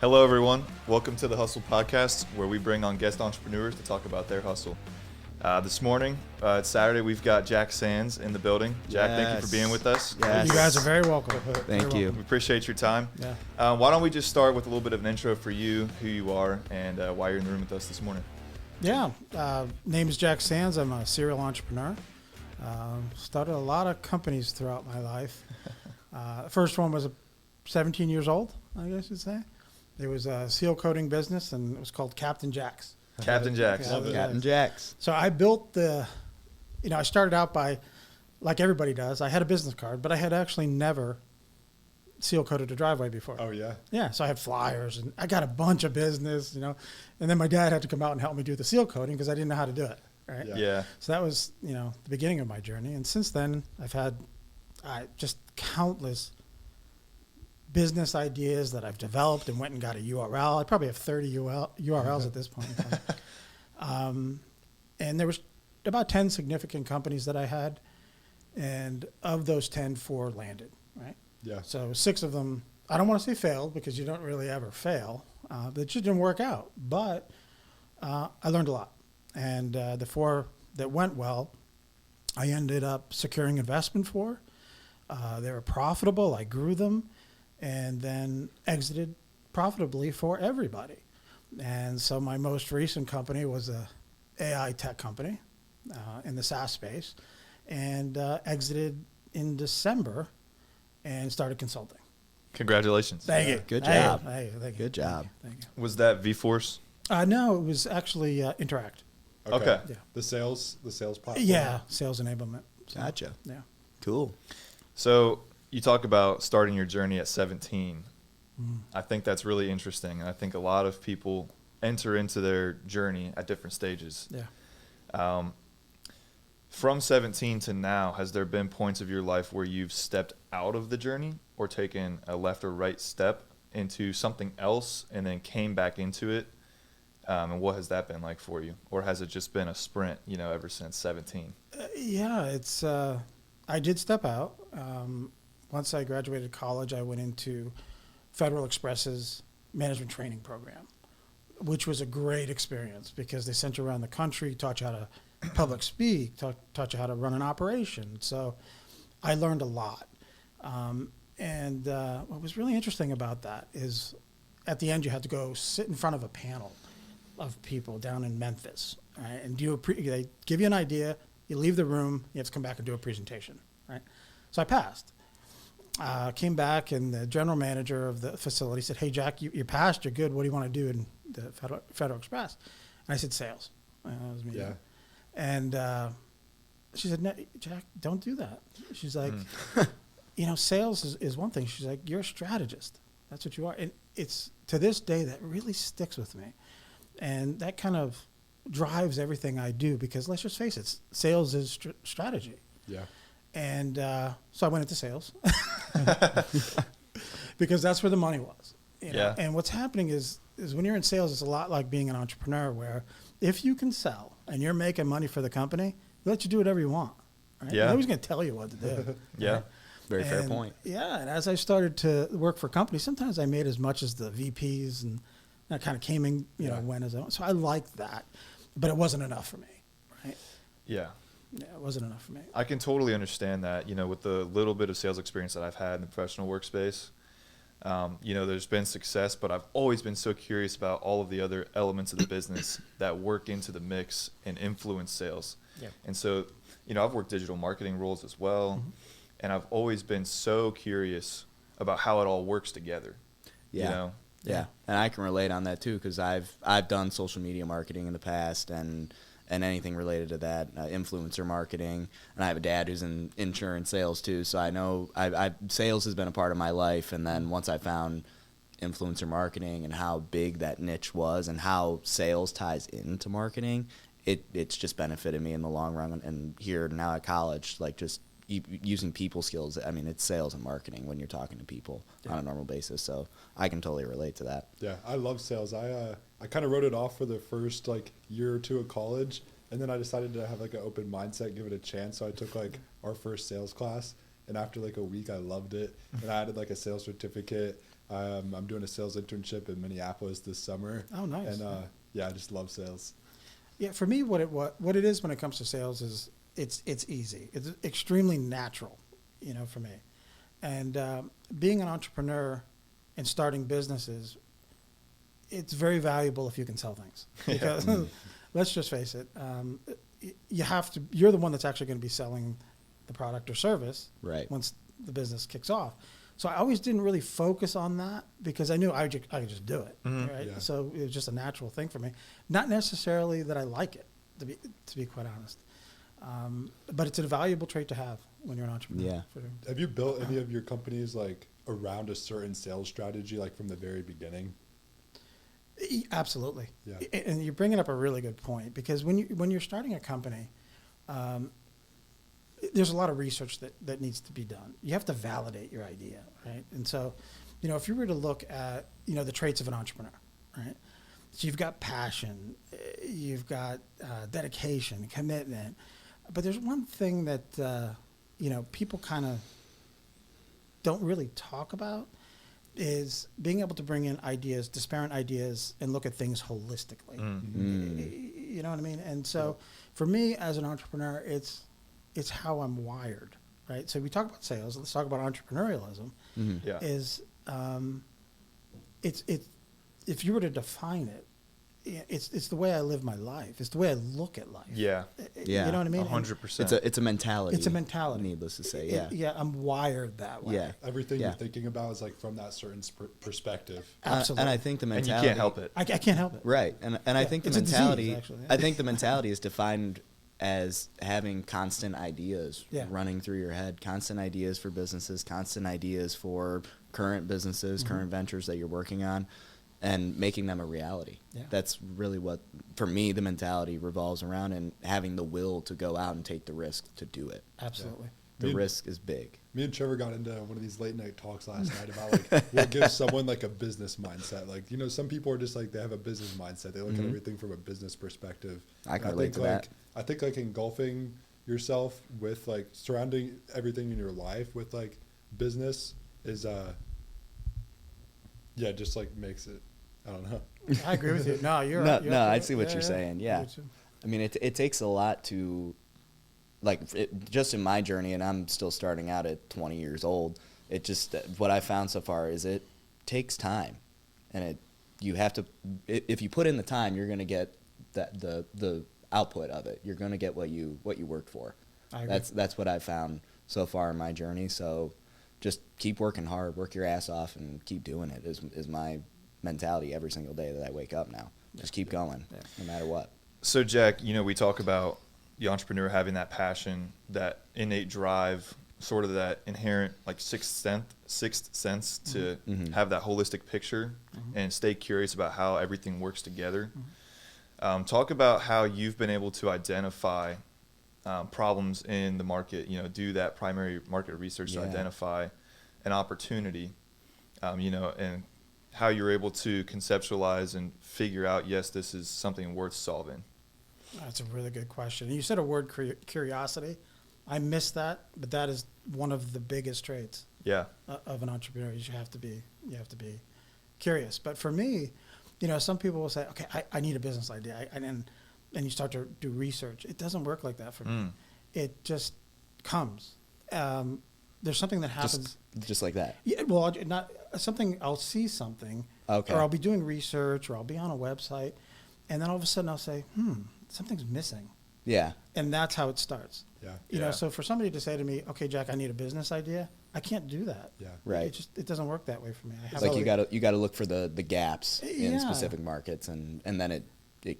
Hello, everyone. Welcome to the Hustle Podcast, where we bring on guest entrepreneurs to talk about their hustle. This morning, it's Saturday, we've got Jack Sands in the building. Jack, Thank you for being with us. Yes. You guys are very welcome. Thank you. We appreciate your time. Yeah. Why don't we just start with a little bit of an intro for you, who you are, and why you're in the room with us this morning. Yeah. Name is Jack Sands. I'm a serial entrepreneur. Started a lot of companies throughout my life. First one was 17 years old, I guess you'd say. It was a seal coating business, and it was called Captain Jack's. Captain Jack's. Captain Jack's. So I built I started out by, like everybody does, I had a business card, but I had actually never seal coated a driveway before. Oh, yeah? Yeah, so I had flyers, and I got a bunch of business, and then my dad had to come out and help me do the seal coating because I didn't know how to do it, right? Yeah. So that was, the beginning of my journey, and since then, I've had just countless business ideas that I've developed and went and got a URL. I probably have 30 URLs at this point in time. And there was about 10 significant companies that I had, and of those 10, 4 landed, right? Yeah. So 6 of them, I don't want to say failed because you don't really ever fail. That just didn't work out, but I learned a lot. And the 4 that went well, I ended up securing investment for. They were profitable. I grew them. And then exited profitably for everybody. And so my most recent company was a AI tech company in the SaaS space, and exited in December and started consulting. Congratulations. Thank you. Good job. Thank you. Good job. Thank you. Was that V-Force? No, it was actually Interact. Okay. Yeah. The sales platform. Yeah, sales enablement. So, Gotcha. Yeah. Cool. So you talk about starting your journey at 17. I think that's really interesting. And I think a lot of people enter into their journey at different stages. Yeah. From 17 to now, has there been points of your life where you've stepped out of the journey or taken a left or right step into something else and then came back into it? And what has that been like for you? Or has it just been a sprint, ever since 17? Yeah, it's, I did step out. Once I graduated college, I went into Federal Express's management training program, which was a great experience because they sent you around the country, taught you how to public speak, taught you how to run an operation. So I learned a lot. And what was really interesting about that is at the end, you had to go sit in front of a panel of people down in Memphis, right? And they give you an idea, you leave the room, you have to come back and do a presentation, right? So I passed. Came back, and the general manager of the facility said, "Hey, Jack, you passed. You're good. What do you want to do in the Federal Express?" And I said, "Sales." That was me. Yeah. And she said, "No, Jack, don't do that." She's like, sales is one thing. She's like, "You're a strategist. That's what you are." And it's to this day that really sticks with me, and that kind of drives everything I do because let's just face it, sales is strategy. Yeah. And so I went into sales because that's where the money was. Yeah. And what's happening is when you're in sales, it's a lot like being an entrepreneur where if you can sell and you're making money for the company, they let you do whatever you want. Right? Yeah. Nobody's going to tell you what to do. Yeah. Right? Very fair point. Yeah. And as I started to work for companies, sometimes I made as much as the VPs, and that kind of came in, when as I went. So I liked that, but it wasn't enough for me. Right. Yeah. Yeah, it wasn't enough for me. I can totally understand that, with the little bit of sales experience that I've had in the professional workspace. There's been success, but I've always been so curious about all of the other elements of the business that work into the mix and influence sales. Yeah. And so, I've worked digital marketing roles as well, and I've always been so curious about how it all works together. Yeah. Yeah. And I can relate on that too, because I've done social media marketing in the past and anything related to that, influencer marketing. And I have a dad who's in insurance sales too, so I know sales has been a part of my life. And then once I found influencer marketing and how big that niche was and how sales ties into marketing, it's just benefited me in the long run. And here now at college, like just using people skills, I mean, it's sales and marketing when you're talking to people on a normal basis. So I can totally relate to that. Yeah, I love sales. I kind of wrote it off for the first year or two of college, and then I decided to have an open mindset, give it a chance. So I took our first sales class, and after a week, I loved it. And I added a sales certificate. I'm doing a sales internship in Minneapolis this summer. Oh, nice. And yeah, I just love sales. Yeah, for me, what it is when it comes to sales is it's easy. It's extremely natural, for me. And being an entrepreneur and starting businesses, it's very valuable if you can sell things. Because let's just face it, you're the one that's actually going to be selling the product or service Right. once the business kicks off. So I always didn't really focus on that because I knew I could just do it, right? Yeah. So it was just a natural thing for me. Not necessarily that I like it, to be quite honest. But it's a valuable trait to have when you're an entrepreneur. Yeah. Have you built any of your companies like around a certain sales strategy, like from the very beginning? Absolutely. Yeah. And you're bringing up a really good point because when you're starting a company, there's a lot of research that needs to be done. You have to validate your idea, right? And so, if you were to look at, the traits of an entrepreneur, right? So you've got passion, you've got dedication, commitment, but there's one thing that, people kind of don't really talk about is being able to bring in ideas, disparate ideas, and look at things holistically. You know what I mean? And so for me as an entrepreneur, it's how I'm wired, right? So we talk about sales. Let's talk about entrepreneurialism. Yeah. Is it's if you were to define it, it's the way I live my life. It's the way I look at life. Yeah. Yeah. You know what I mean? 100%. It's a mentality. It's a mentality. Needless to say, yeah. Yeah, I'm wired that way. Yeah. Everything Yeah. you're thinking about is like from that certain perspective. Absolutely. And I think the And you mentality. can't help it. I can't help it. Right, and I think the it's a disease, mentality. actually, yeah. I think the mentality is defined as having constant ideas Yeah. running through your head, constant ideas for businesses, constant ideas for current businesses, current ventures that you're working on, and making them a reality. Yeah. That's really what, for me, the mentality revolves around, and having the will to go out and take the risk to do it. Absolutely. The Me and- risk is big. Me and Trevor got into one of these late night talks last night about like what gives someone like a business mindset. Like, some people are just like they have a business mindset. They look at everything from a business perspective. I can And relate to that. I think like engulfing yourself with like surrounding everything in your life with like business is just like makes it, I don't know. I agree with you. No, you're No, right. You're no, I absolutely- see what you're saying, yeah. I do too. I mean, it takes a lot to, just in my journey, and I'm still starting out at 20 years old, what I found so far is it takes time. And you have to, if you put in the time, you're going to get the output of it. You're going to get what you worked for. I agree. That's what I've found so far in my journey. So just keep working hard, work your ass off, and keep doing it is my mentality every single day that I wake up now. Just keep going, no matter what. So, Jack, we talk about the entrepreneur having that passion, that innate drive, sort of that inherent like sixth sense to have that holistic picture and stay curious about how everything works together. Talk about how you've been able to identify problems in the market, do that primary market research to Yeah. identify an opportunity, and how you're able to conceptualize and figure out, yes, this is something worth solving. That's a really good question. You said a word, curiosity. I missed that, but that is one of the biggest traits Yeah. of an entrepreneur. You have to be curious. But for me, some people will say, okay, I need a business idea. And you start to do research. It doesn't work like that for me. It just comes. There's something that happens. Just like that. Yeah, well, I'll see something, Okay. or I'll be doing research, or I'll be on a website, and then all of a sudden I'll say, something's missing. Yeah. And that's how it starts. Yeah. You know, Yeah. so for somebody to say to me, okay, Jack, I need a business idea, I can't do that. Yeah. Right. It doesn't work that way for me. I have Like to- you gotta look for the gaps in Yeah. specific markets, and then it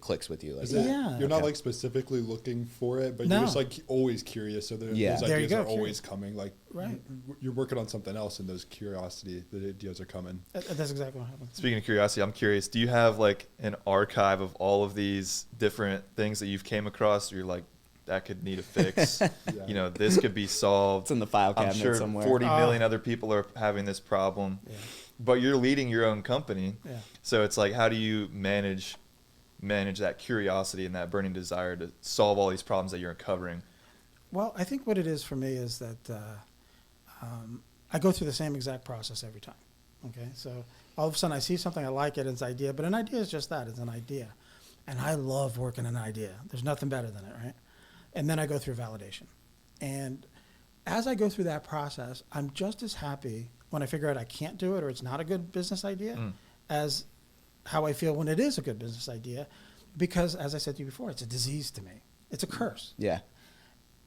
clicks with you like Is that. it, Yeah. You're not Okay. like specifically looking for it, but No. you're just like always curious. So Yeah. those There you ideas go, are always curious. coming. Like Right. you're working on something else, and those the ideas are coming. That's exactly what happens. Speaking of curiosity, I'm curious, do you have like an archive of all of these different things that you've came across? You're like, that could need a fix. Yeah. This could be solved. It's in the file I'm cabinet sure somewhere. 40 million other people are having this problem, Yeah. but you're leading your own company. Yeah. So it's like, how do you manage that curiosity and that burning desire to solve all these problems that you're uncovering? Well, I think what it is for me is that I go through the same exact process every time. Okay, so all of a sudden I see something, I like it, it's an idea, but an idea is just that, it's an idea. And I love working an idea. There's nothing better than it, right? And then I go through validation. And as I go through that process, I'm just as happy when I figure out I can't do it or it's not a good business idea as how I feel when it is a good business idea. Because, as I said to you before, it's a disease to me. It's a curse. Yeah.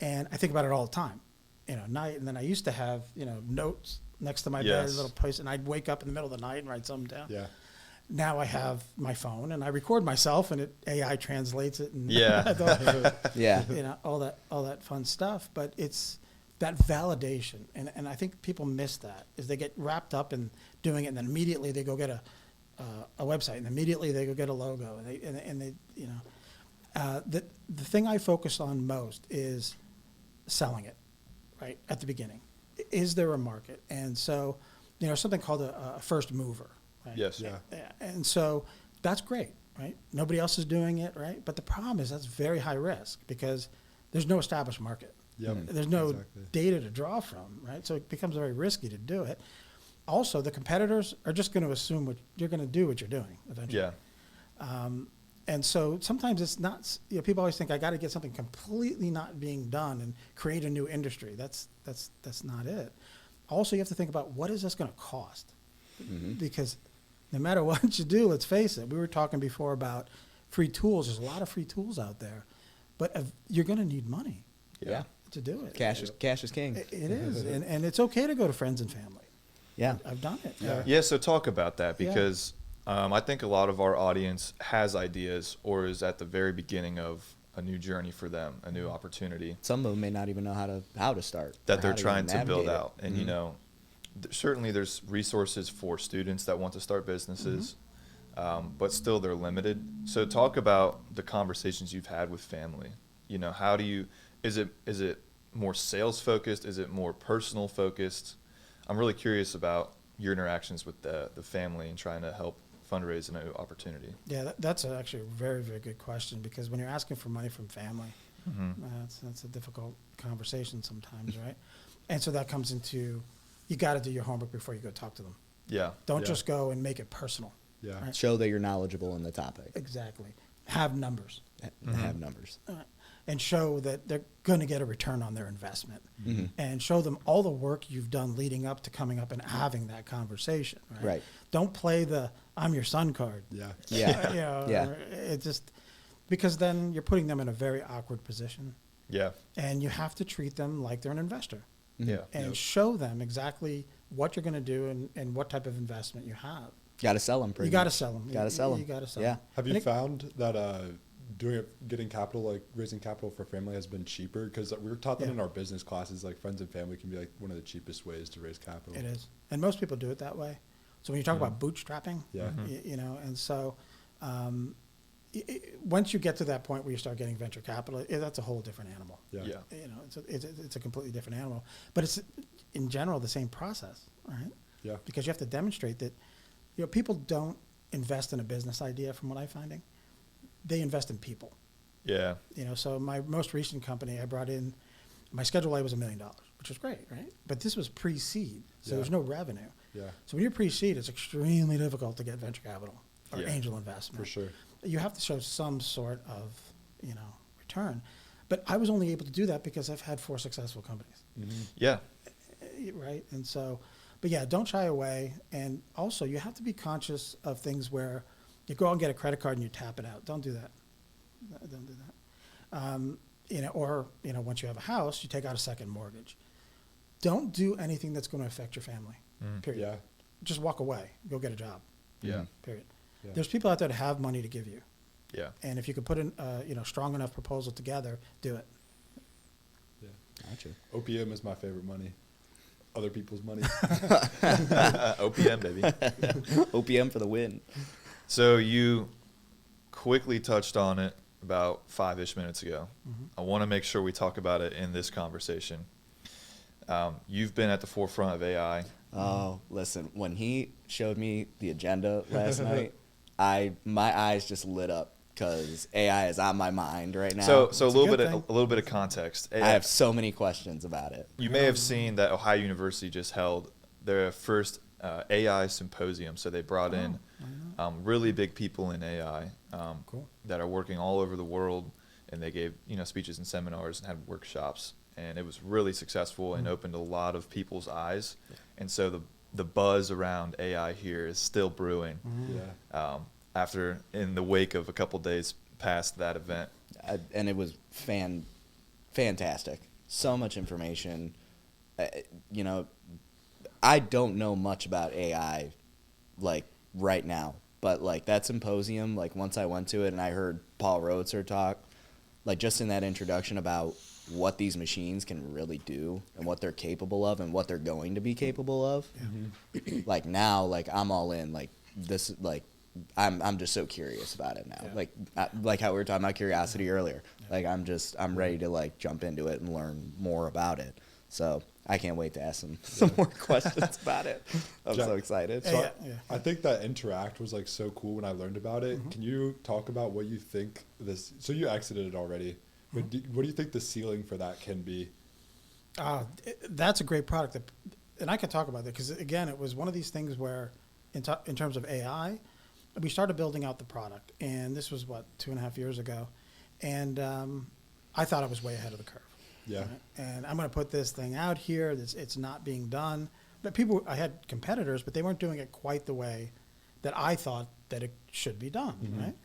And I think about it all the time, night. And then I used to have, notes next to my bed, Yes. a little place, and I'd wake up in the middle of the night and write something down. Yeah. Now I have my phone and I record myself and AI translates it and Yeah. Yeah. all that fun stuff. But it's that validation, and I think people miss that, is they get wrapped up in doing it and then immediately they go get a website and immediately they go get a logo and they the thing I focus on most is selling it right at the beginning. Is there a market? And so something called a first mover. Right? Yes. Yeah. And so that's great, right? Nobody else is doing it, right? But the problem is that's very high risk because there's no established market. Yep. There's no Exactly. data to draw from, right? So it becomes very risky to do it. Also, the competitors are just going to assume what you're going to do, what you're doing eventually. Yeah. And so sometimes it's not. People always think I got to get something completely not being done and create a new industry. That's not it. Also, you have to think about what is this going to cost, because no matter what you do, let's face it. We were talking before about free tools. There's a lot of free tools out there, but you're going to need money Yeah. to do it. Cash is king. It is, and it's okay to go to friends and family. Yeah. I've done it. Yeah, so talk about that because I think a lot of our audience has ideas or is at the very beginning of a new journey for them, a new opportunity Some of them may not even know how to start. that or they're how to trying even to build navigate it. out. And, certainly there's resources for students that want to start businesses, but still they're limited. So talk about the conversations you've had with family. How do you, is it more sales focused? Is it more personal focused? I'm really curious about your interactions with the family and trying to help fundraise a new opportunity. Yeah, that's actually a very, very good question, because when you're asking for money from family, that's a difficult conversation sometimes, right? And so that comes into, you got to do your homework before you go talk to them. Yeah. Don't just go and make it personal. Yeah. Right. Show that you're knowledgeable in the topic. Exactly. Have numbers. Have numbers. And show that they're going to get a return on their investment. And show them all the work you've done leading up to coming up and having that conversation. Right. Right. Don't play the "I'm your son" card. Yeah. Yeah. Yeah. It just, because then you're putting them in a very awkward position, Yeah. and you have to treat them like they're an investor Yeah. and show them exactly what you're going to do and what type of investment you have. Got to sell them. You got to sell them. Got to sell them. You got to sell Yeah. them. Have you found that getting capital, like raising capital for family, has been cheaper? Because we were taught that in our business classes, like friends and family can be like one of the cheapest ways to raise capital. It is, and most people do it that way. So when you talk about bootstrapping, Yeah. and so once you get to that point where you start getting venture capital, that's a whole different animal. Yeah. Yeah. It's a completely different animal, but it's in general the same process, right? Yeah. Because you have to demonstrate that, people don't invest in a business idea. From what I'm finding, they invest in people. Yeah. So my most recent company, I brought in, my Schedule A was $1 million, which was great, right? But this was pre-seed, so there's no revenue. Yeah. So when you're pre-seed, it's extremely difficult to get venture capital or Yeah. angel investment. For sure. You have to show some sort of, return. But I was only able to do that because I've had 4 successful companies, Yeah. right? And so, but yeah, don't shy away. And also, you have to be conscious of things where you go out and get a credit card and you tap it out. Don't do that. Don't do that. Or once you have a house, you take out a second mortgage. Don't do anything that's going to affect your family. Period. Yeah. Just walk away. Go get a job. Yeah. Period. Yeah. There's people out there that have money to give you, Yeah. and if you could put an strong enough proposal together, do it. Yeah. Gotcha. OPM is my favorite money. Other people's money. OPM, baby. OPM for the win. So you quickly touched on it about 5-ish minutes ago. I want to make sure we talk about it in this conversation. You've been at the forefront of AI. Oh, listen, when he showed me the agenda last night, my eyes just lit up because AI is on my mind right now. So a It's a little good bit thing. a little bit of context. I have so many questions about it. You may have seen that Ohio University just held their first AI symposium. So they brought in really big people in AI Cool. that are working all over the world, and they gave speeches and seminars and had workshops, and it was really successful and opened a lot of people's eyes. And so the buzz around AI here is still brewing. Yeah. After in the wake of a couple days past that event. And it was fantastic. So much information. I don't know much about AI, like, right now. But, like, that symposium, like, once I went to it and I heard Paul Roetzer talk, like, just in that introduction about what these machines can really do and what they're capable of and what they're going to be capable of. Like, now, like, I'm all in. Like, this, like, I'm just so curious about it now. Like how we were talking about curiosity earlier. Like, I'm ready to, like, jump into it and learn more about it. So I can't wait to ask some more questions about it. I'm so excited. So I think that Interact was, like, so cool when I learned about it. Can you talk about what you think this? So you exited it already, but what do you think the ceiling for that can be? That's a great product, and I can talk about that because, again, it was one of these things where, in terms of AI, we started building out the product, and this was 2.5 years ago, and I thought I was way ahead of the curve. Yeah. Right? And I'm going to put this thing out here. It's not being done. But I had competitors, but they weren't doing it quite the way that I thought that it should be done, right?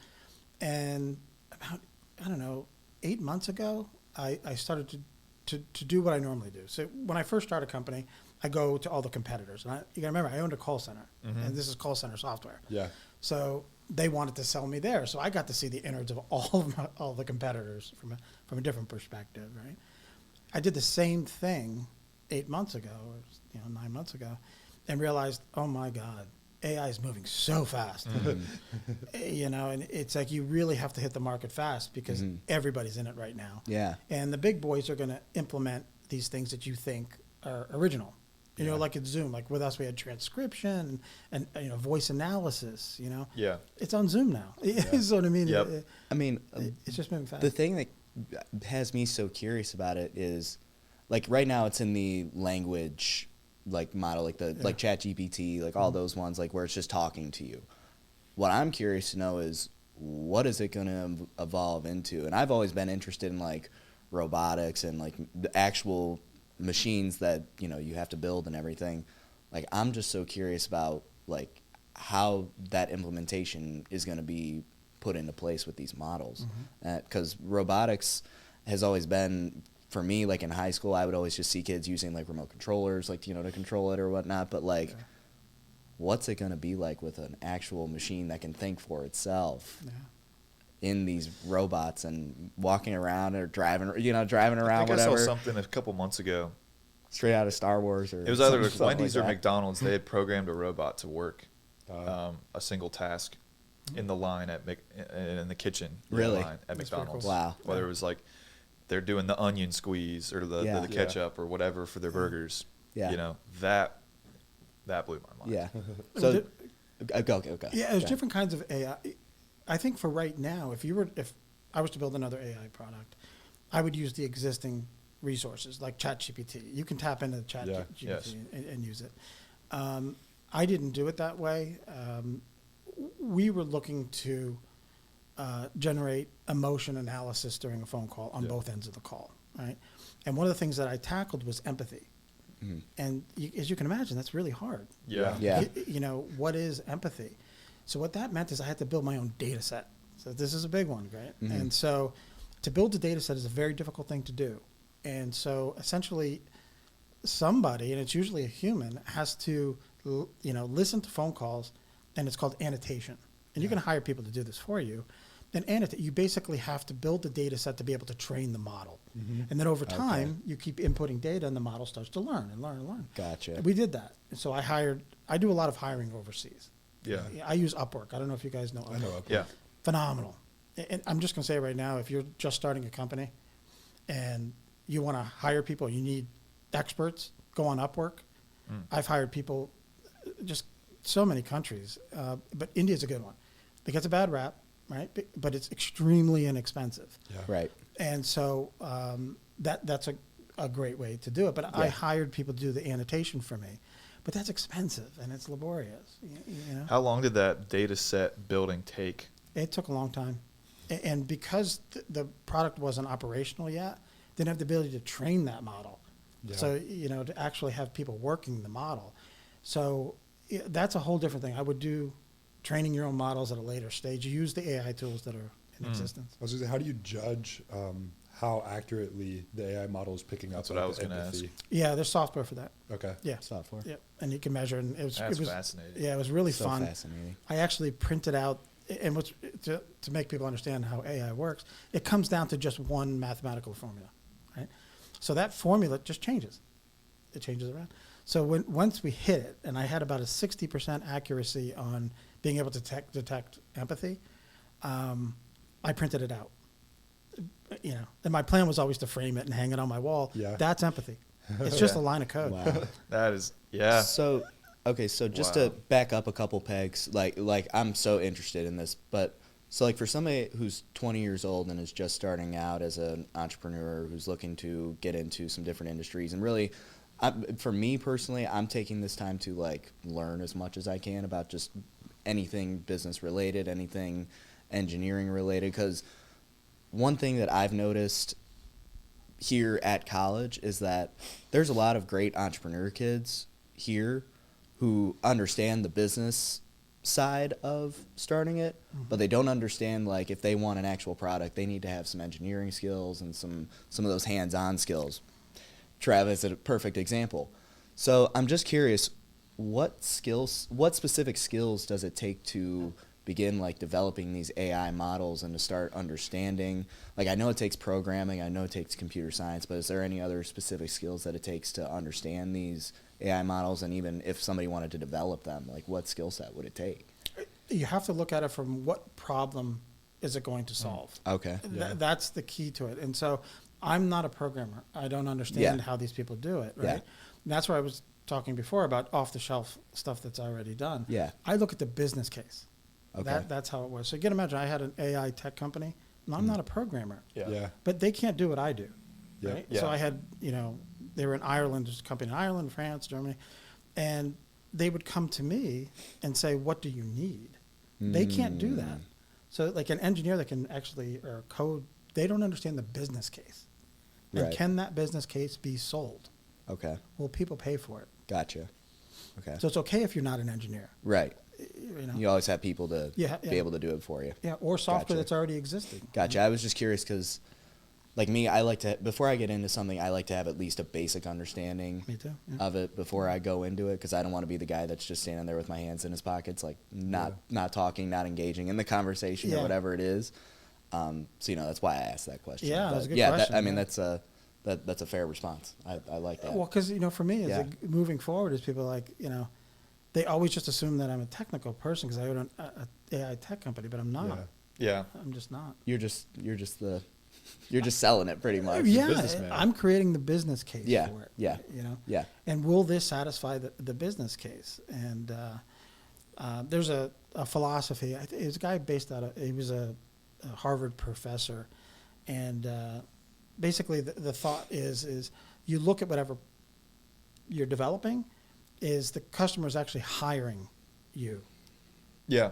And about, 8 months ago, I started to do what I normally do. So when I first start a company, I go to all the competitors. And you got to remember, I owned a call center, and this is call center software. Yeah. So they wanted to sell me there. So I got to see the innards of all the competitors from a different perspective, right? I did the same thing 8 months ago, or 9 months ago, and realized, oh my God, AI is moving so fast. And it's like you really have to hit the market fast because everybody's in it right now. Yeah. And the big boys are going to implement these things that you think are original. Like at Zoom, like with us, we had transcription and voice analysis. Yeah. It's on Zoom now. So what I mean, Yep. it's just moving fast. The thing that has me so curious about it is, like, right now it's in the language, like, model, like like ChatGPT, like all those ones, like, where it's just talking to you. What I'm curious to know is, what is it going to evolve into? And I've always been interested in, like, robotics and, like, the actual machines that you have to build and everything. Like, I'm just so curious about, like, how that implementation is going to be put into place with these models, because robotics has always been, for me, like, in high school, I would always just see kids using, like, remote controllers, like, to control it or whatnot. But, like, what's it going to be like with an actual machine that can think for itself in these robots and walking around or driving around, I whatever? saw something a couple months ago. Straight out of Star Wars, or It was either something Wendy's like or that. McDonald's. They had programmed a robot to work a single task in the line in the kitchen. Really? Line at That's pretty McDonald's. cool. Wow. Whether it was like they're doing the onion squeeze or the ketchup or whatever for their burgers. Yeah. That blew my mind. Yeah. So, go. Yeah, there's different kinds of AI. I think for right now, if I was to build another AI product, I would use the existing resources like ChatGPT. You can tap into ChatGPT and use it. I didn't do it that way. We were looking to generate emotion analysis during a phone call on both ends of the call, right? And one of the things that I tackled was empathy. And as you can imagine, that's really hard. Yeah. What is empathy? So what that meant is I had to build my own data set. So this is a big one, right? And so to build a data set is a very difficult thing to do. And so essentially somebody, and it's usually a human, has to listen to phone calls, and it's called annotation. And you can hire people to do this for you. And you basically have to build the data set to be able to train the model. And then over time, you keep inputting data, and the model starts to learn and learn and learn. Gotcha. We did that. And so I do a lot of hiring overseas. Yeah. I use Upwork. I don't know if you guys know Upwork. I know Upwork. Yeah. Phenomenal. And I'm just going to say right now, if you're just starting a company and you want to hire people, you need experts, go on Upwork. I've hired people just so many countries, but India's a good one. It gets a bad rap, right? But it's extremely inexpensive. Yeah. Right. And so that's a great way to do it. But I hired people to do the annotation for me. but that's expensive and it's laborious. You know, How long did that data set building take? it took a long time, and because the product wasn't operational yet, didn't have the ability to train that model. Yeah. So to actually have people working the model, so that's a whole different thing. I would do training your own models at a later stage. You use the AI tools that are in existence. I was going to say, how do you judge how accurately the AI model is picking up? That's what I was going to ask. Yeah, there's software for that. Okay. Yeah, Software. yeah, and you can measure. And it That's was fascinating. Yeah, it was really So fun. fascinating. I actually printed out, and to make people understand how AI works, it comes down to just one mathematical formula, right? So that formula just changes. It changes around. So once we hit it, and I had about a 60% accuracy on being able to detect empathy, I printed it out. And my plan was always to frame it and hang it on my wall. Yeah. That's empathy. It's just a line of code. Wow. That is, yeah. So, okay, so just Wow. to back up a couple pegs, like I'm so interested in this, but so like for somebody who's 20 years old and is just starting out as an entrepreneur who's looking to get into some different industries, and really, for me personally, I'm taking this time to like learn as much as I can about just anything business related, anything engineering related, because one thing that I've noticed here at college is that there's a lot of great entrepreneur kids here who understand the business side of starting it, but they don't understand, like, if they want an actual product, they need to have some engineering skills and some of those hands-on skills. Travis is a perfect example. So I'm just curious, what specific skills does it take to begin like developing these AI models and to start understanding? Like, I know it takes programming, I know it takes computer science, but is there any other specific skills that it takes to understand these AI models? And even if somebody wanted to develop them, like, what skill set would it take? You have to look at it from what problem is it going to solve. Okay. That's the key to it. And so I'm not a programmer. I don't understand Yeah. how these people do it, right? Yeah. And that's where I was talking before about off-the-shelf stuff that's already done. Yeah. I look at the business case. Okay. That's how it was. So you can imagine I had an AI tech company, and I'm not a programmer, Yeah. but they can't do what I do, Yeah. right? Yeah. So I had, they were in Ireland, there's a company in Ireland, France, Germany, and they would come to me and say, what do you need? They can't do that. So like an engineer that can actually, or code, they don't understand the business case. And Right. can that business case be sold? Okay. Will people pay for it? Gotcha. Okay. So it's okay if you're not an engineer. Right. You know? You always have people to Yeah, be yeah. able to do it for you. Yeah, or software Gotcha. that's already existing. Gotcha. I was just curious because, like me, I like to, before I get into something, I like to have at least a basic understanding Me too. Yeah. of it before I go into it, because I don't want to be the guy that's just standing there with my hands in his pockets, like not talking, not engaging in the conversation or Yeah. whatever it is. So that's why I asked that question. Yeah, But that's a good yeah, question, I mean yeah. that's a fair response. I like that. Well, because for me, Yeah. moving forward, is people like they always just assume that I'm a technical person because I own an AI tech company, but I'm not. Yeah. Yeah. I'm just not. You're just selling it pretty much. Yeah, businessman. I'm creating the business case Yeah, for it. yeah, yeah. And will this satisfy the business case? And there's a philosophy. It was a guy he was a Harvard professor, and basically the thought is you look at whatever you're developing, is the customer is actually hiring you. Yeah.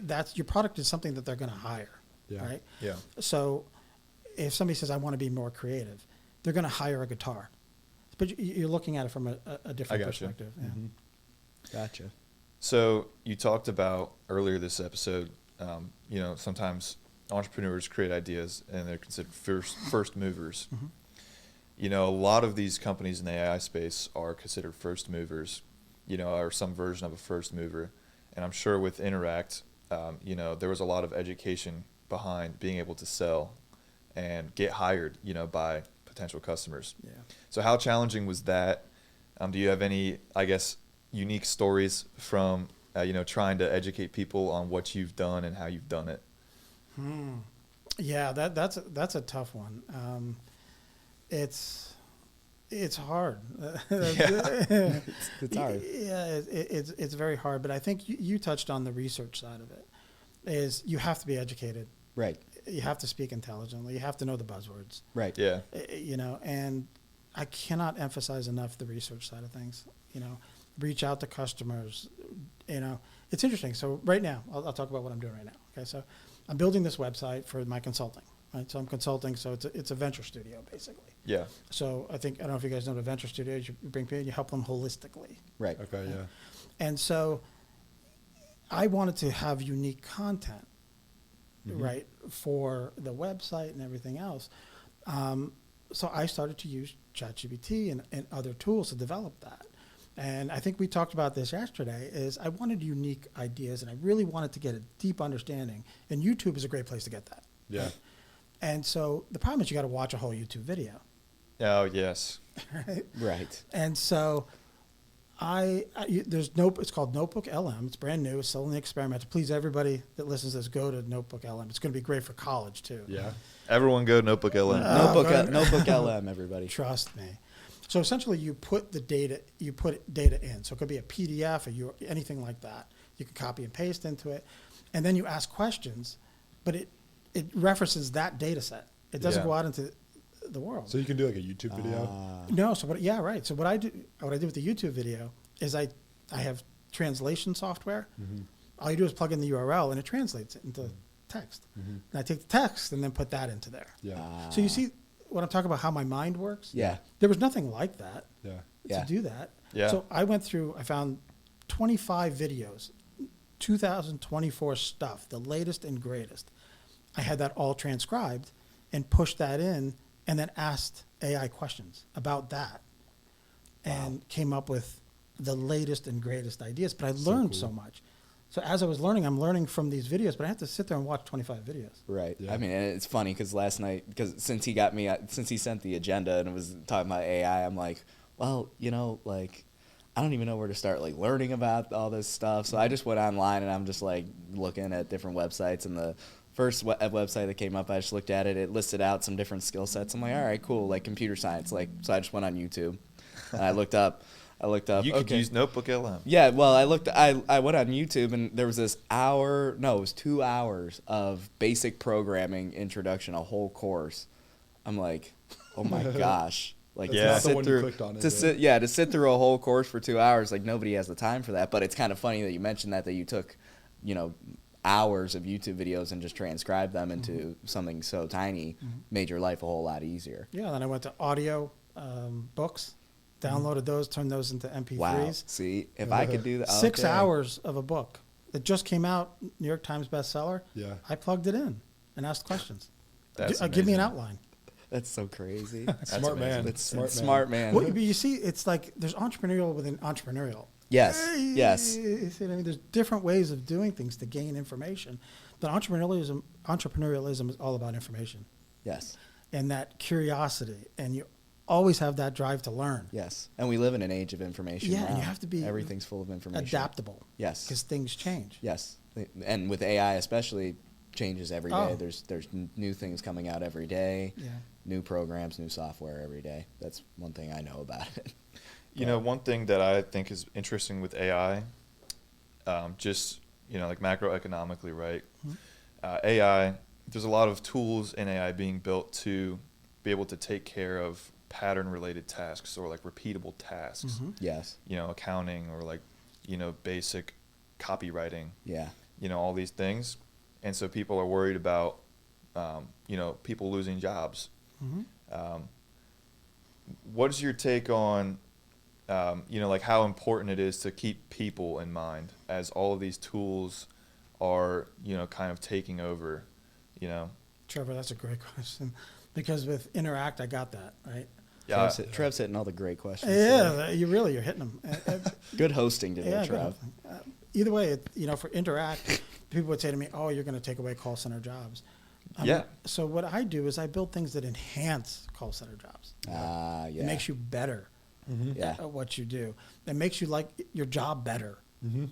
That's your product is something that they're going to hire, Yeah. right? Yeah. So if somebody says, I want to be more creative, they're going to hire a guitar. But you're looking at it from a different I gotcha. perspective. Yeah. Mm-hmm. Gotcha. So you talked about earlier this episode, sometimes entrepreneurs create ideas and they're considered first movers. Mm-hmm. A lot of these companies in the AI space are considered first movers, or some version of a first mover. And I'm sure with Interact, there was a lot of education behind being able to sell and get hired, by potential customers. Yeah. So how challenging was that? Do you have any, unique stories from, trying to educate people on what you've done and how you've done it? Yeah, that's a tough one. It's hard. It's hard. Yeah, it's very hard. But I think you touched on the research side of it. Is you have to be educated. Right. You have to speak intelligently. You have to know the buzzwords. Right. Yeah. And I cannot emphasize enough the research side of things. reach out to customers. You know, it's interesting. So right now, I'll talk about what I'm doing right now. Okay, so I'm building this website for my consulting. Right, so I'm consulting. So it's a venture studio basically. Yeah. So I don't know if you guys know what a venture studio is. You bring people, you help them holistically. Right. Okay, yeah. And so I wanted to have unique content, right, for the website and everything else. So I started to use ChatGPT and other tools to develop that. And I think we talked about this yesterday, is I wanted unique ideas, and I really wanted to get a deep understanding. And YouTube is a great place to get that. Yeah. Right? And so the problem is you got to watch a whole YouTube video. Oh, yes. Right? Right. And so it's called Notebook LM. It's brand new. It's still in the experiment. To please everybody that listens to this, go to Notebook LM. It's going to be great for college too. Yeah. Everyone go Notebook LM. Notebook LM, everybody. Trust me. So essentially, you put data in. So it could be a PDF or anything like that. You can copy and paste into it, and then you ask questions, but it references that data set. It doesn't go out into the world. So you can do like a YouTube video? No. So right. So what I do with the YouTube video is I have translation software. All you do is plug in the URL and it translates it into text. And I take the text and then put that into there. Yeah. So you see what I'm talking about, how my mind works? Yeah. There was nothing like that Yeah. to do that. Yeah. So I found 25 videos, 2024 stuff, the latest and greatest. I had that all transcribed and pushed that in and then asked AI questions about that and came up with the latest and greatest ideas. But I learned so much. So as I was learning, I'm learning from these videos, but I have to sit there and watch 25 videos. Right. Yeah. I mean, and it's funny because last night, since he sent the agenda and it was talking about AI, I'm like, well, like, I don't even know where to start, like, learning about all this stuff. So I just went online and I'm just, like, looking at different websites. And the first website that came up, I just looked at it. It listed out some different skill sets. I'm like, all right, cool, like computer science. Like, so I just went on YouTube and I looked up. You could use Notebook LM. Yeah, well, I went on YouTube and there was it was 2 hours of basic programming introduction, a whole course. I'm like, oh my gosh. Like, Yeah. to sit through a whole course for 2 hours, like nobody has the time for that. But it's kind of funny that you mentioned that you took, hours of YouTube videos and just transcribed them into something so tiny, made your life a whole lot easier. Yeah, then I went to audio books, downloaded those, turned those into MP3s. Wow. See, if I could do that. 6 okay. hours of a book that just came out, New York Times bestseller. Yeah. I plugged it in and asked questions. That's Give me an amazing. outline. That's so crazy. Smart man. That's Smart man. Well, but you see, it's like there's entrepreneurial within entrepreneurial. Yes. Yes. You see what I mean? There's different ways of doing things to gain information. But entrepreneurialism is all about information Yes. and that curiosity. And you always have that drive to learn. Yes. And we live in an age of information. Yeah, now. and you have to be everything's full of information. Adaptable. Yes. Because things change. Yes. And with AI especially, changes every day. Oh. There's new things coming out every day. Yeah. New programs, new software every day. That's one thing I know about it. One thing that I think is interesting with AI, just, like macroeconomically, right? AI, there's a lot of tools in AI being built to be able to take care of pattern-related tasks or like repeatable tasks. Yes. Accounting or like, basic copywriting. Yeah. All these things. And so people are worried about, people losing jobs. What is your take on, like how important it is to keep people in mind as all of these tools are, kind of taking over, Trevor, that's a great question. Because with Interact, I got that, right? Yeah. Trev's hitting all the great questions. Yeah, you're hitting them. Good hosting today, Yeah, Trev. either way, for Interact, people would say to me, "Oh, you're going to take away call center jobs." Yeah. So what I do is I build things that enhance call center jobs. Yeah. It makes you better Yeah. at what you do. It makes you like your job better,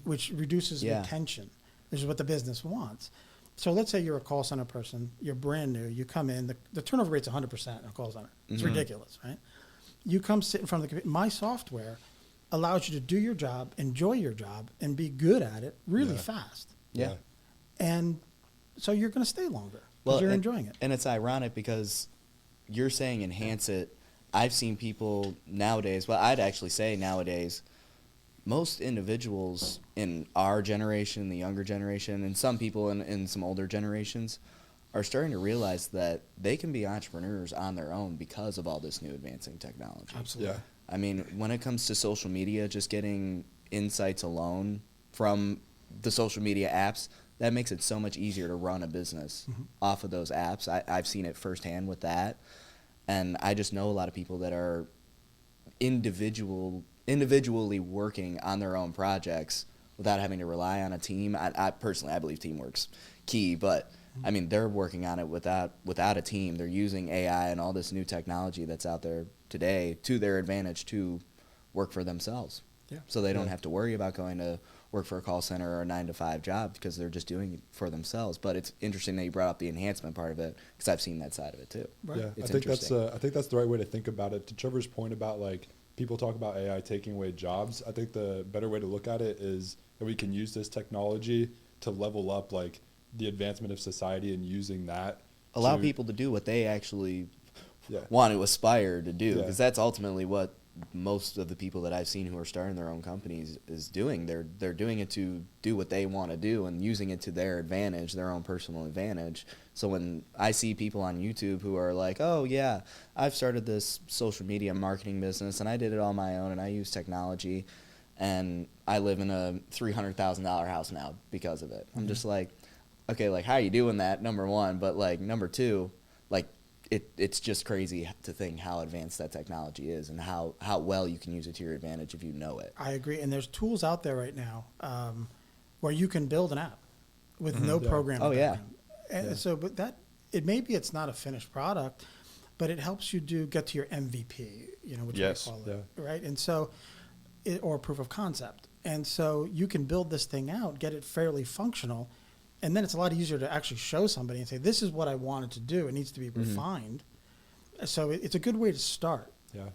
which reduces retention. This is what the business wants. So let's say you're a call center person, you're brand new, you come in, the turnover rate's 100% in a call center. It's ridiculous, right? You come sit in front of the computer. My software allows you to do your job, enjoy your job, and be good at it really fast. Yeah. And so you're going to stay longer because you're enjoying it. And it's ironic because you're saying enhance it. I've seen people nowadays, well, I'd actually say nowadays, most individuals in our generation, the younger generation, and some people in some older generations are starting to realize that they can be entrepreneurs on their own because of all this new advancing technology. Absolutely. Yeah. I mean, when it comes to social media, just getting insights alone from the social media apps, that makes it so much easier to run a business off of those apps. I've seen it firsthand with that. And I just know a lot of people that are individually working on their own projects without having to rely on a team. I personally, I believe teamwork's key, but I mean, they're working on it without a team. They're using AI and all this new technology that's out there today to their advantage to work for themselves. Yeah. So they don't have to worry about going to work for a call center or a 9-to-5 job because they're just doing it for themselves. But it's interesting that you brought up the enhancement part of it because I've seen that side of it too. Right. Yeah, It's I think interesting. I think that's the right way to think about it. To Trevor's point about like people talk about AI taking away jobs, I think the better way to look at it is that we can use this technology to level up like the advancement of society and using that Allow to- people to do what they actually Yeah. want to aspire to do Yeah. because that's ultimately what most of the people that I've seen who are starting their own companies is doing. They're doing it to do what they want to do and using it to their advantage, their own personal advantage. So when I see people on YouTube who are like, "Oh yeah, I've started this social media marketing business and I did it on my own and I use technology and I live in a $300,000 house now because of it." I'm just like, okay, like how are you doing that? Number one, but like number two, like it's just crazy to think how advanced that technology is and how well you can use it to your advantage if you know it. I agree. And there's tools out there right now where you can build an app with no Yeah. programming. Oh, yeah. background. And Yeah. so, but that it's not a finished product, but it helps you get to your MVP, which Yes. we call it, right? And so, or proof of concept. And so you can build this thing out, get it fairly functional, and then it's a lot easier to actually show somebody and say, this is what I wanted to do. It needs to be refined. So it's a good way to start. Yeah.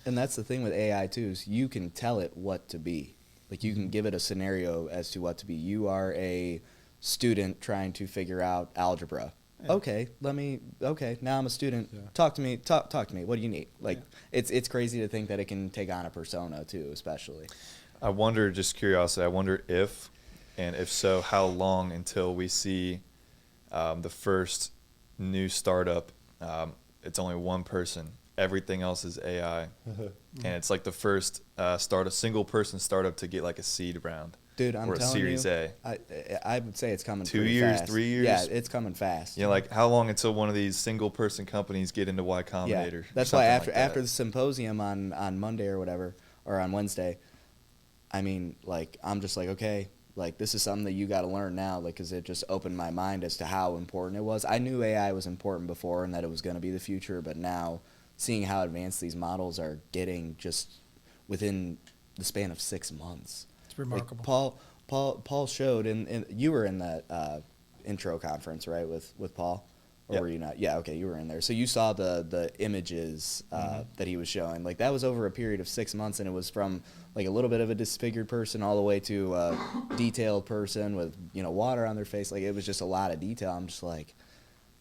And that's the thing with AI too, is you can tell it what to be. Like you can give it a scenario as to what to be. You are a student trying to figure out algebra. Yeah. Okay, now I'm a student. Yeah. Talk to me. Talk to me. What do you need? Like it's crazy to think that it can take on a persona too, especially. I wonder, just curiosity, I wonder if, and if so, how long until we see the first new startup. It's only one person. Everything else is AI. And it's like the first single person startup to get like a seed round. Dude, I'm or a telling Series you, A. I would say it's coming 2 pretty years, fast. 3 years? Yeah, it's coming fast. You know, like how long until one of these single person companies get into Y Combinator? Yeah, or that's why something like after that? the symposium on Monday or whatever, or on Wednesday, I mean, like, I'm just like, okay, like, this is something that you got to learn now, like, because it just opened my mind as to how important it was. I knew AI was important before and that it was going to be the future, but now seeing how advanced these models are getting just within the span of 6 months. It's remarkable. Like Paul showed, and you were in that intro conference, right, with Paul? Or Yep. were you not? Yeah, okay, you were in there. So you saw the images that he was showing. Like, that was over a period of 6 months, and it was from, like, a little bit of a disfigured person all the way to a detailed person with, water on their face. Like, it was just a lot of detail. I'm just like,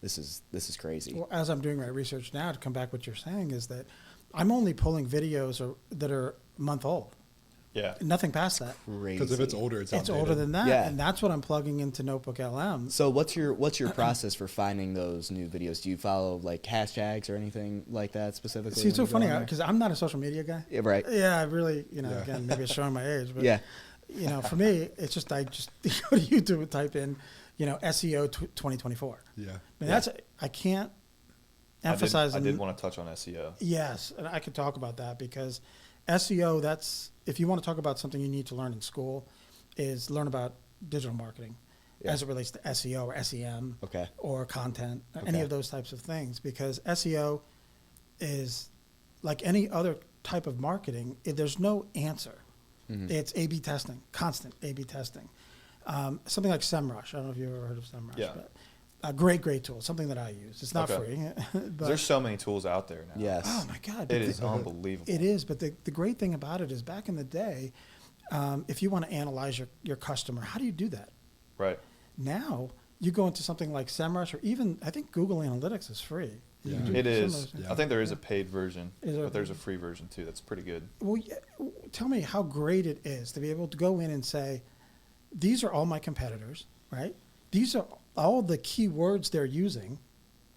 this is crazy. Well, as I'm doing my research now, to come back what you're saying is that I'm only pulling videos that are a month old. Yeah. Nothing past that. Crazy. Because if it's older, it's It's outdated. older than that, Yeah. and that's what I'm plugging into Notebook LM. So what's your process for finding those new videos? Do you follow, like, hashtags or anything like that specifically? See, it's so when you go funny on there? because I'm not a social media guy. Yeah, right. Yeah, I really, Yeah. again, maybe it's showing my age, but Yeah. for me, it's just I just go to YouTube and type in, SEO 2024. Yeah. I mean, I can't emphasize. I did want to touch on SEO. Yes, and I could talk about that because SEO, if you want to talk about something you need to learn in school, is learn about digital marketing as it relates to SEO or SEM Okay. or content, or any Okay. of those types of things, because SEO is like any other type of marketing. There's no answer. It's A/B testing, constant A/B testing. Something like SEMrush. I don't know if you've ever heard of SEMrush, Yeah. but a great tool, something that I use. It's not Okay. free. But, There's so many tools out there now. Yes. oh my God. It but is unbelievable. It is, but the great thing about it is back in the day, if you want to analyze your customer, how do you do that? Right. Now, you go into something like SEMrush or even, I think Google Analytics is free. You can do It some of is. those things. I think there is a paid version, Is there- but there's a free version too. That's pretty good. Well, yeah, tell me how great it is to be able to go in and say, these are all my competitors, right? These are all the keywords they're using,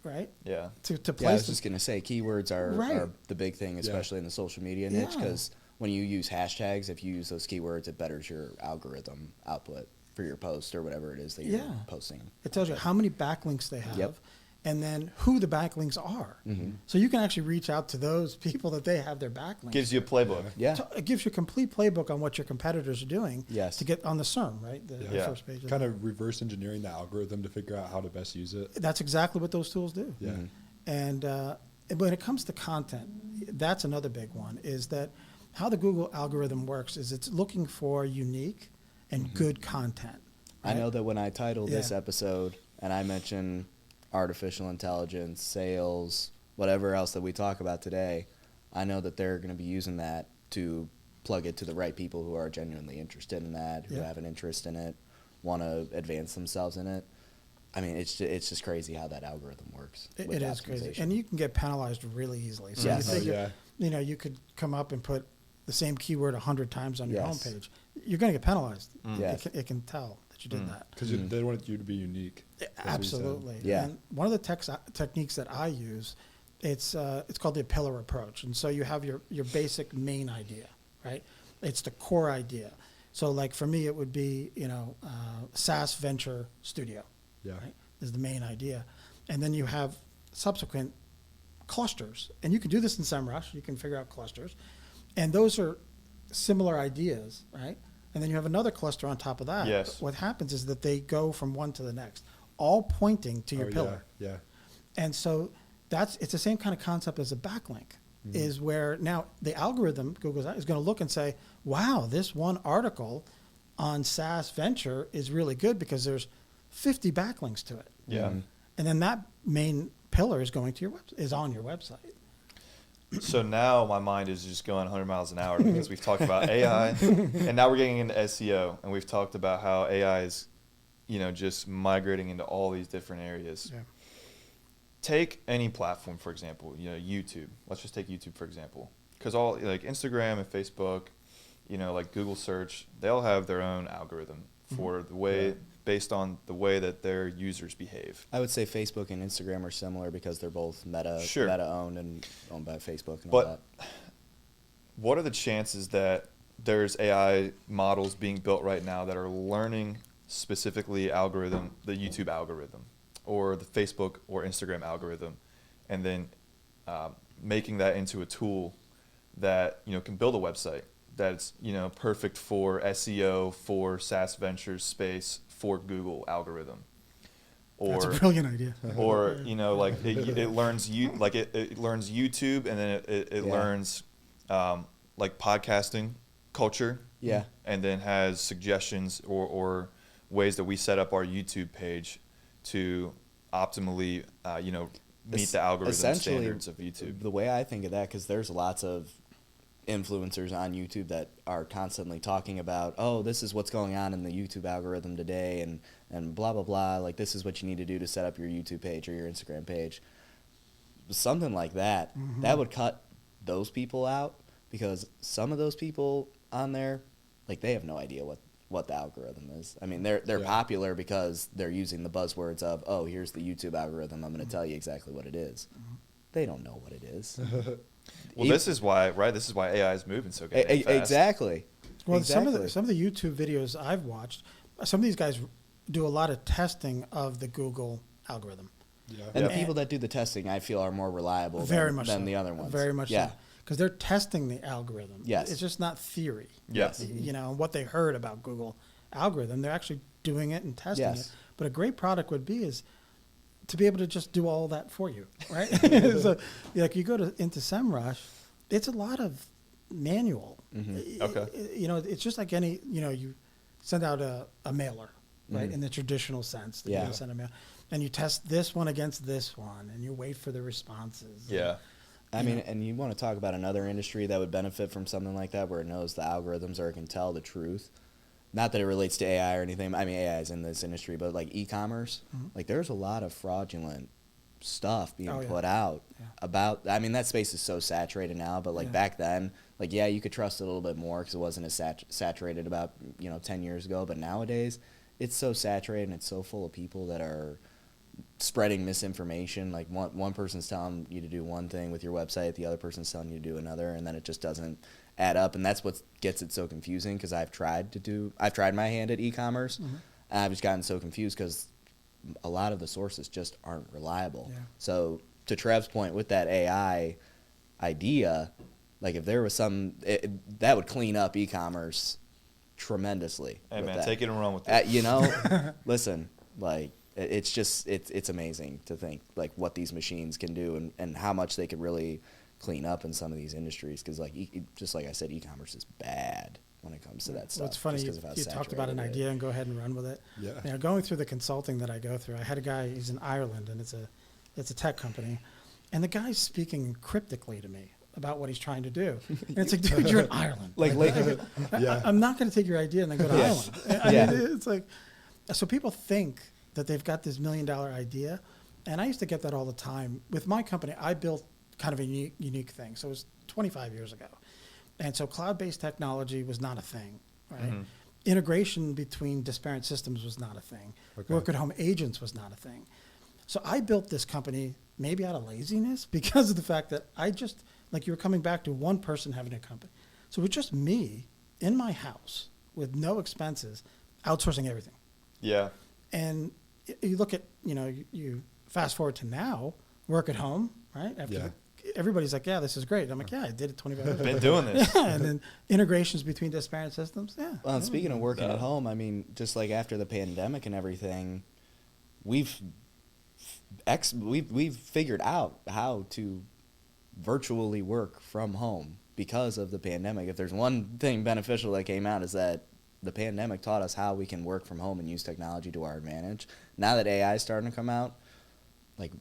right? Yeah. To place Yeah, I was them. just going to say keywords are the big thing, especially in the social media niche, Yeah. because when you use hashtags, if you use those keywords, it betters your algorithm output for your post or whatever it is that you're posting. It tells you how many backlinks they have. Yep. And then who the backlinks are. Mm-hmm. So you can actually reach out to those people that they have their backlinks. Gives you a playbook. Yeah. It gives you a complete playbook on what your competitors are doing Yes. to get on the SERM, right? The first page. Kind of reverse engineering the algorithm to figure out how to best use it. That's exactly what those tools do. Yeah. Mm-hmm. And when it comes to content, that's another big one, is that how the Google algorithm works is it's looking for unique and good content. I know that when I titled this Yeah. episode and I mentioned artificial intelligence, sales, whatever else that we talk about today, I know that they're going to be using that to plug it to the right people who are genuinely interested in that, who have an interest in it, want to advance themselves in it. I mean, it's just crazy how that algorithm works. It is crazy. And you can get penalized really easily. So Yes. you figure, you could come up and put the same keyword 100 times on your Yes. homepage. You're going to get penalized. Yes. It can tell that you did that. Because they want you to be unique. Absolutely. Yeah. And one of the techniques that I use, it's called the pillar approach. And so you have your basic main idea, right? It's the core idea. So like for me, it would be, SaaS venture studio. Yeah. Right? Is the main idea. And then you have subsequent clusters. And you can do this in SEMrush. You can figure out clusters. And those are similar ideas, right? And then you have another cluster on top of that. Yes. What happens is that they go from one to the next, all pointing to your pillar. Yeah. And so it's the same kind of concept as a backlink, is where now the algorithm, Google's, is going to look and say, wow, this one article on SaaS venture is really good because there's 50 backlinks to it. Yeah. And then that main pillar is going to your is on your website. So now my mind is just going 100 miles an hour because we've talked about AI, and now we're getting into SEO, and we've talked about how AI is, just migrating into all these different areas. Yeah. Take any platform, for example, YouTube. Let's just take YouTube, for example, because all like Instagram and Facebook, like Google search, they all have their own algorithm for the way, based on the way that their users behave. I would say Facebook and Instagram are similar because they're both Meta owned and owned by Facebook and all that. But what are the chances that there's AI models being built right now that are learning specifically the YouTube algorithm or the Facebook or Instagram algorithm, and then making that into a tool that can build a website that's perfect for SEO, for SaaS ventures space, for Google algorithm? Or, That's a brilliant idea. or like it learns it learns YouTube, and then it learns like podcasting culture, and then has suggestions or ways that we set up our YouTube page to optimally meet the algorithm standards of YouTube. The way I think of that, because there's lots of influencers on YouTube that are constantly talking about, oh, this is what's going on in the YouTube algorithm today, and blah, blah, blah. Like, this is what you need to do to set up your YouTube page or your Instagram page. Something like that, that would cut those people out, because some of those people on there, like, they have no idea what the algorithm is. I mean, they're popular because they're using the buzzwords of, oh, here's the YouTube algorithm, I'm going to tell you exactly what it is. They don't know what it is. Well, this is why AI is moving so good. Exactly. Well, exactly. some of the YouTube videos I've watched, some of these guys do a lot of testing of the Google algorithm. Yeah. And the people that do the testing, I feel, are more reliable than the other ones. Very much so. Because they're testing the algorithm. Yes. It's just not theory. Yes. What they heard about Google algorithm, they're actually doing it and testing it. But a great product would be is to be able to just do all that for you, right? So, like you go into SEMrush, it's a lot of manual. Okay. It's just like any, you send out a mailer, right? In the traditional sense that you send a mail, and you test this one against this one, and you wait for the responses. Yeah. I mean, and you want to talk about another industry that would benefit from something like that, where it knows the algorithms or it can tell the truth. Not that it relates to AI or anything. I mean, AI is in this industry, but like e-commerce, like there's a lot of fraudulent stuff being put out about. I mean, that space is so saturated now, but like back then, like, yeah, you could trust it a little bit more because it wasn't as saturated about 10 years ago. But nowadays, it's so saturated and it's so full of people that are spreading misinformation. Like one person's telling you to do one thing with your website, the other person's telling you to do another, and then it just doesn't add up. And that's what gets it so confusing, because I've tried my hand at e-commerce, and I've just gotten so confused because a lot of the sources just aren't reliable. Yeah. So to Trev's point with that AI idea, like if there was that would clean up e-commerce tremendously. Hey man, take it and run with it. Listen, like it's amazing to think like what these machines can do and how much they could really clean up in some of these industries, because like just like I said, e-commerce is bad when it comes to that stuff. Well, it's funny, you talked about an idea and go ahead and run with it. Yeah. Going through the consulting that I go through, I had a guy, he's in Ireland, and it's a tech company, and the guy's speaking cryptically to me about what he's trying to do. And it's like, dude, you're in Ireland. I'm not going to take your idea and then go to Ireland. I mean, it's like, so people think that they've got this $1 million idea, and I used to get that all the time. With my company, I built kind of a unique thing. So it was 25 years ago. And so cloud-based technology was not a thing, right? Mm-hmm. Integration between disparate systems was not a thing. Okay. Work-at-home agents was not a thing. So I built this company maybe out of laziness because of the fact that I just, like you were coming back to one person having a company. So it was just me in my house with no expenses, outsourcing everything. Yeah. And you look at, you fast forward to now, work at home, right? Everybody's like, yeah, this is great. I'm like, yeah, I did it 25 years ago. Been doing this. Yeah, and then integrations between disparate systems, yeah. Well, and speaking of working at home, I mean, just like after the pandemic and everything, we've figured out how to virtually work from home because of the pandemic. If there's one thing beneficial that came out, is that the pandemic taught us how we can work from home and use technology to our advantage. Now that AI is starting to come out, like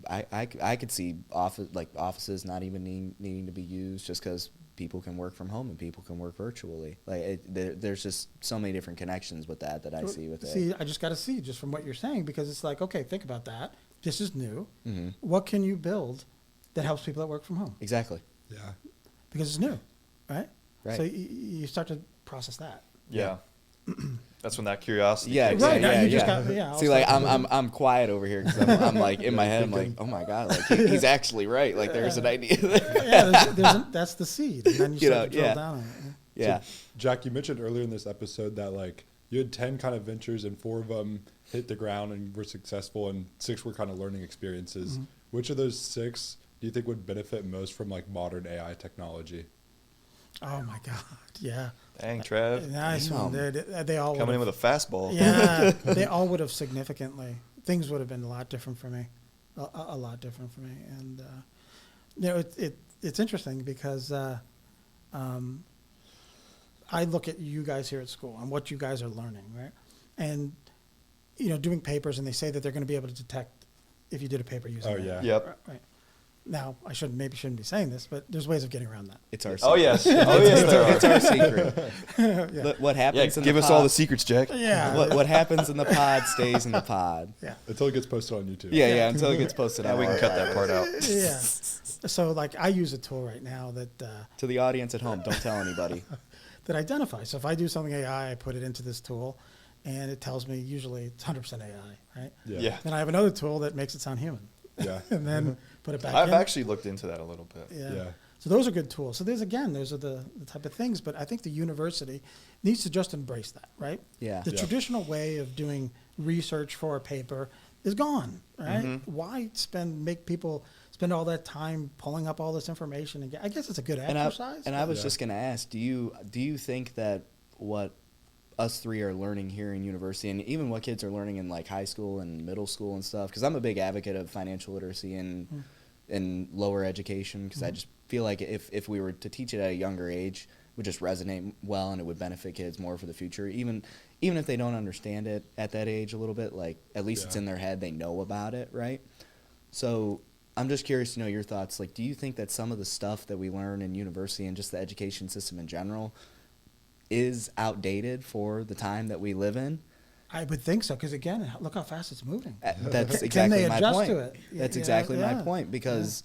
I could see offices not even needing to be used, just because people can work from home and people can work virtually. Like there's just so many different connections with that I see with it. See, I just got to see just from what you're saying, because it's like, okay, think about that. This is new. Mm-hmm. What can you build that helps people that work from home? Exactly. Yeah. Because it's new, right? Right. So you start to process that. Yeah. That's when that curiosity. Yeah, kicks right. in. See, like I'm quiet over here because I'm like in my head, I'm like, oh my god, like he's actually right. Like there's an idea there. Yeah, that's the seed, and then you start to drill down on it. Yeah. So, Jack, you mentioned earlier in this episode that like you had 10 kind of ventures and 4 of them hit the ground and were successful, and 6 were kind of learning experiences. Mm-hmm. Which of those 6 do you think would benefit most from like modern AI technology? Oh my God! Yeah. Dang, Trev. Nice one. They all coming in with a fastball. Yeah, they all would have significantly. Things would have been a lot different for me, a lot different for me. And it's interesting because I look at you guys here at school and what you guys are learning, right? And doing papers, and they say that they're going to be able to detect if you did a paper using. Oh yeah. Yep. Right. Now, I shouldn't be saying this, but there's ways of getting around that. It's our secret. Oh, yes. It's our secret. Yeah. What happens in the pod. Give us all the secrets, Jack. Yeah. What happens in the pod stays in the pod. Yeah. Until it gets posted on YouTube. Yeah, until it gets posted on we can cut that part out. Yeah. So, like, I use a tool right now that... to the audience at home, don't tell anybody. That identifies. So if I do something AI, I put it into this tool, and it tells me usually it's 100% AI, right? Yeah. Then I have another tool that makes it sound human. Yeah. And then put it back I've in. actually looked into that a little bit. Yeah. So those are good tools. So those are the type of things, but I think the university needs to just embrace that, right? Yeah. The traditional way of doing research for a paper is gone, right? Mm-hmm. Why make people spend all that time pulling up all this information? And I guess it's a good exercise. I was just going to ask, do you think that what us 3 are learning here in university, and even what kids are learning in like high school and middle school and stuff, because I'm a big advocate of financial literacy in lower education, because I just feel like if we were to teach it at a younger age, it would just resonate well and it would benefit kids more for the future, even if they don't understand it at that age a little bit, like at least it's in their head, they know about it, right? So I'm just curious to know your thoughts. Like, do you think that some of the stuff that we learn in university and just the education system in general is outdated for the time that we live in? I would think so, because again, look how fast it's moving. That's exactly Can they my adjust point. To it? That's exactly my point, because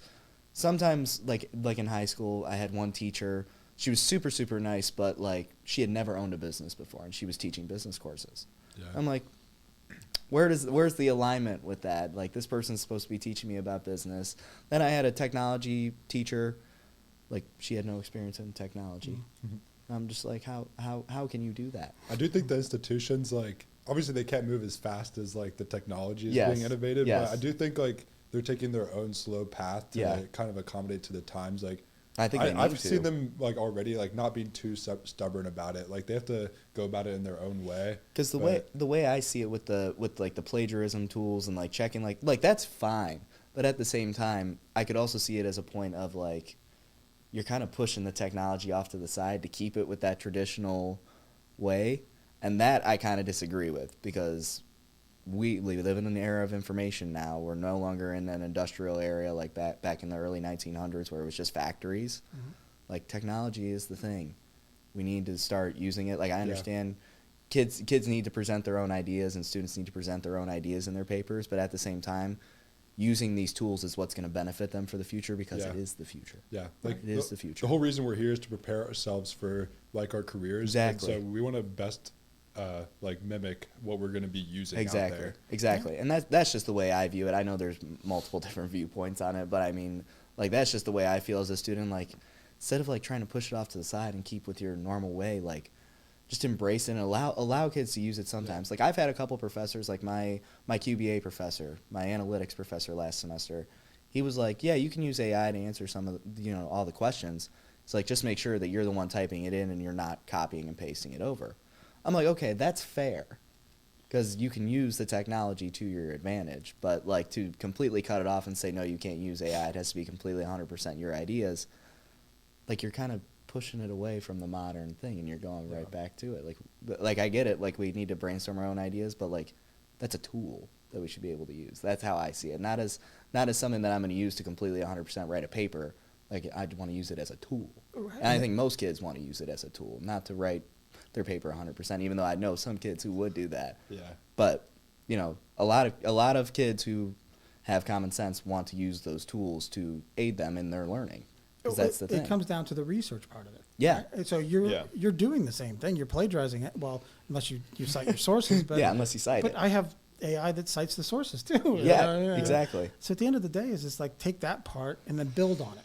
sometimes, like in high school, I had one teacher she was super, super nice, but like she had never owned a business before, and she was teaching business courses. Yeah. I'm like, where's the alignment with that? Like, this person's supposed to be teaching me about business. Then I had a technology teacher, like she had no experience in technology. I'm just like, how can you do that? I do think the institutions, like, obviously they can't move as fast as like the technology is Yes. being innovated, Yes. but I do think like they're taking their own slow path to Yeah. kind of accommodate to the times. Like, I think I've seen them like already like not being too stubborn about it. Like they have to go about it in their own way. Because the way I see it with like the plagiarism tools and like checking like that's fine, but at the same time I could also see it as a point of like you're kind of pushing the technology off to the side to keep it with that traditional way, and that I kind of disagree with, because we live in an era of information now. We're no longer in an industrial area like back in the early 1900s where it was just factories. Like, technology is the thing. We need to start using it. Like, I understand kids need to present their own ideas and students need to present their own ideas in their papers, but at the same time, using these tools is what's going to benefit them for the future, because it is the future. Yeah, like it is the future. The whole reason we're here is to prepare ourselves for like our careers. Exactly. And so we want to best like mimic what we're going to be using out there. Exactly. And that's just the way I view it. I know there's multiple different viewpoints on it, but I mean, like, that's just the way I feel as a student. Like, instead of like trying to push it off to the side and keep with your normal way, like, just embrace it and allow kids to use it sometimes. Like, I've had a couple professors, like my QBA professor, my analytics professor last semester. He was like, yeah, you can use AI to answer some of the, all the questions. It's like, just make sure that you're the one typing it in and you're not copying and pasting it over. I'm like, okay, that's fair, because you can use the technology to your advantage. But like, to completely cut it off and say, no, you can't use AI, it has to be completely 100% your ideas, like, you're kind of pushing it away from the modern thing and you're going right back to it. Like I get it, like, we need to brainstorm our own ideas, but like, that's a tool that we should be able to use. That's how I see it. Not as something that I'm going to use to completely 100% write a paper. Like, I want to use it as a tool. Right. And I think most kids want to use it as a tool, not to write their paper 100%, even though I know some kids who would do that. Yeah. But, a lot of kids who have common sense want to use those tools to aid them in their learning. 'Cause that's the thing. It comes down to the research part of it. Yeah. Right? So you're doing the same thing. You're plagiarizing it. Well, unless you cite your sources. But, Yeah, unless you cite it. But I have AI that cites the sources too. Yeah, exactly. So at the end of the day, is it's like, take that part and then build on it.